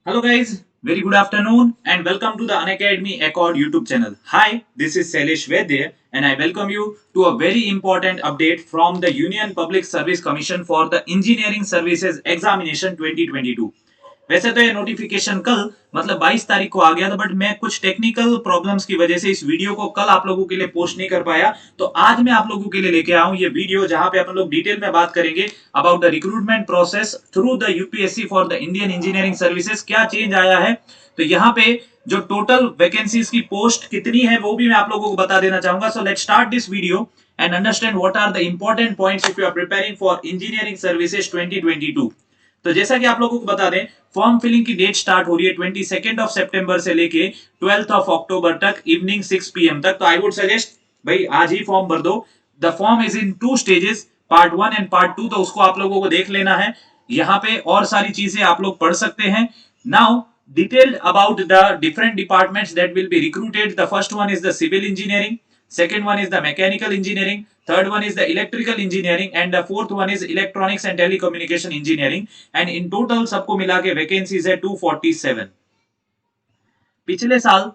Hello guys, very good afternoon and welcome to the Unacademy Accord YouTube channel. Hi, this is Sailesh Vedya and I welcome you to a very important update from the Union Public Service Commission for the Engineering Services Examination 2022. वैसे तो ये notification कल मतलब 22 तारीख को आ गया था, but मैं कुछ टेक्निकल प्रॉब्लम्स की वजह से इस वीडियो को कल आप लोगों के लिए पोस्ट नहीं कर पाया। तो आज मैं आप लोगों के लिए लेके आया हूं ये वीडियो जहां पे अपन लोग डिटेल में बात करेंगे about the recruitment process through the UPSC for the Indian engineering services. क्या चेंज आया है, तो यहाँ पे जो टोटल वैकेंसीज की पोस्ट कितनी है वो भी मैं आप लोगों को बता देना चाहूंगा। So let's start this video and understand what are the important points if you are preparing for engineering services 2022। तो जैसा कि आप लोगों को बता दें, फॉर्म फिलिंग की डेट स्टार्ट हो रही है 22 ऑफ सितंबर से लेके 12 ऑफ अक्टूबर तक इवनिंग 6 PM तक। तो आई वुड सजेस्ट भाई आज ही फॉर्म भर दो। The form is in two stages, part 1 and part 2, तो उसको आप लोगों को देख लेना है। यहाँ पे और सारी चीजें आप लोग पढ़ सकते हैं। Now detailed about the different departments that will be recruited. The first one is the civil engineering, second one is the mechanical engineering, third one is the electrical engineering and the fourth one is electronics and telecommunication engineering, and in total सबको मिला के vacancies है 247। पिछले साल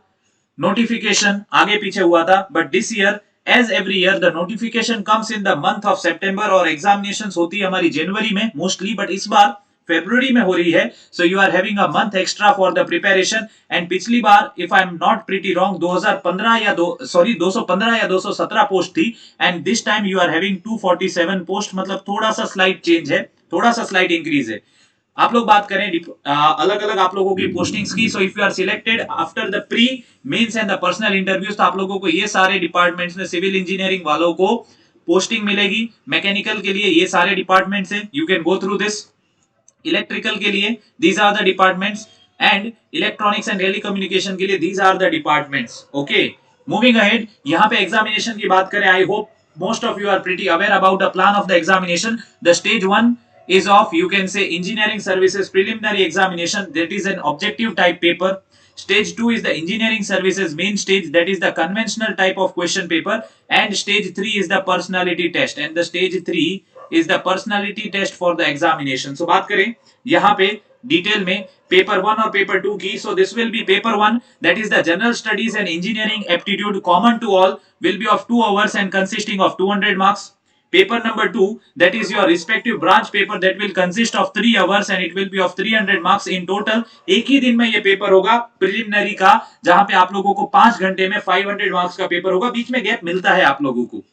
notification आगे पीछे हुआ था, but this year as every year the notification comes in the month of September और एग्जामिनेशंस होती है हमारी जनवरी में मोस्टली, बट इस बार फरवरी में हो रही है। So you are having a month extra for the preparation. And पिछली बार if I am not pretty wrong 2015 या 215 या 217 पोस्ट थी, and this time you are having 247 post, मतलब थोड़ा सा स्लाइट चेंज है, थोड़ा सा स्लाइट इंक्रीज है। आप लोग बात करें अलग अलग आप लोगों की पोस्टिंग्स की। So if you are selected after the pre mains and the personal interviews, तो आप लोगों को ये सारे डिपार्टमेंट्स में सिविल इंजीनियरिंग वालों को पोस्टिंग मिलेगी। मैकेनिकल के लिए ये सारे डिपार्टमेंट्स हैं, you can go through this. Electrical के लिए these are the departments and electronics and telecommunication के लिए these are the departments. Okay, moving ahead, यहाँ पे एग्जामिनेशन की बात करें, I hope most of you are pretty aware about the plan of the examination. The stage 1 is of, you can say, engineering services preliminary examination, that is an objective type paper. Stage 2 is the engineering services main stage, that is the conventional type of question paper, and stage 3 is the personality test, and the stage 3 is the personality test for the examination. So बात करें यहाँ पे detail में paper 1 और paper 2 की। so this will be paper 1, that is the general studies and engineering aptitude common to all, will be of 2 hours and consisting of 200 marks. Paper number 2, that is your respective branch paper, that will consist of 3 hours and it will be of 300 marks in total. एक ही दिन में ये paper होगा preliminary का, जहां पे आप लोगों को 5 घंटे में 500 मार्क्स का पेपर होगा, बीच में गैप मिलता है आप लोगों को।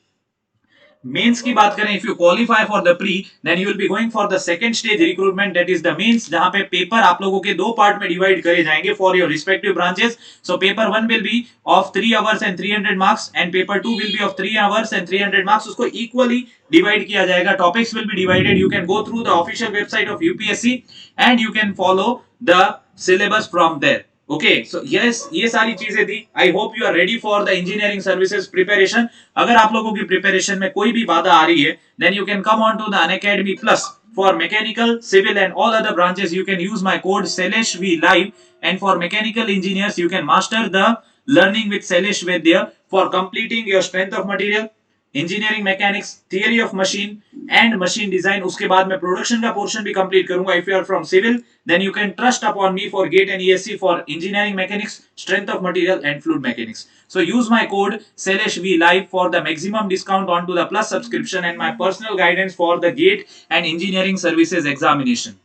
मेंस की बात करें, if you qualify for the pre then you will be going for the second stage recruitment, that is the mains, जहां पे पेपर आप लोगों के दो पार्ट में डिवाइड करे जाएंगे for your respective branches. So paper 1 will be of 3 hours and 300 marks and paper 2 will be of 3 hours and 300 marks. उसको इक्वली डिवाइड किया जाएगा, topics will be divided. You can go through the official website of UPSC and you can follow the syllabus from there. Okay, so yes, ये सारी चीजें थी। I hope you are ready for the engineering services preparation. अगर आप लोगों की preparation में कोई भी बाधा आ रही है then you can come on to the Unacademy plus for mechanical, civil and all other branches. You can use my code Sailesh V Live, and for mechanical engineers you can master the learning with Sailesh Vedya for completing your strength of material, engineering mechanics, theory of machine and machine design. उसके बाद मैं production का portion भी complete करूंगा। If you are from civil then you can trust upon me for GATE and ESC for engineering mechanics, strength of material and fluid mechanics. So use my code Sailesh V Live for the maximum discount onto the plus subscription and my personal guidance for the GATE and engineering services examination.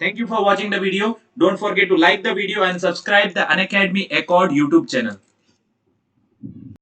Thank you for watching the video. Don't forget to like the video and subscribe the Unacademy Accord YouTube channel.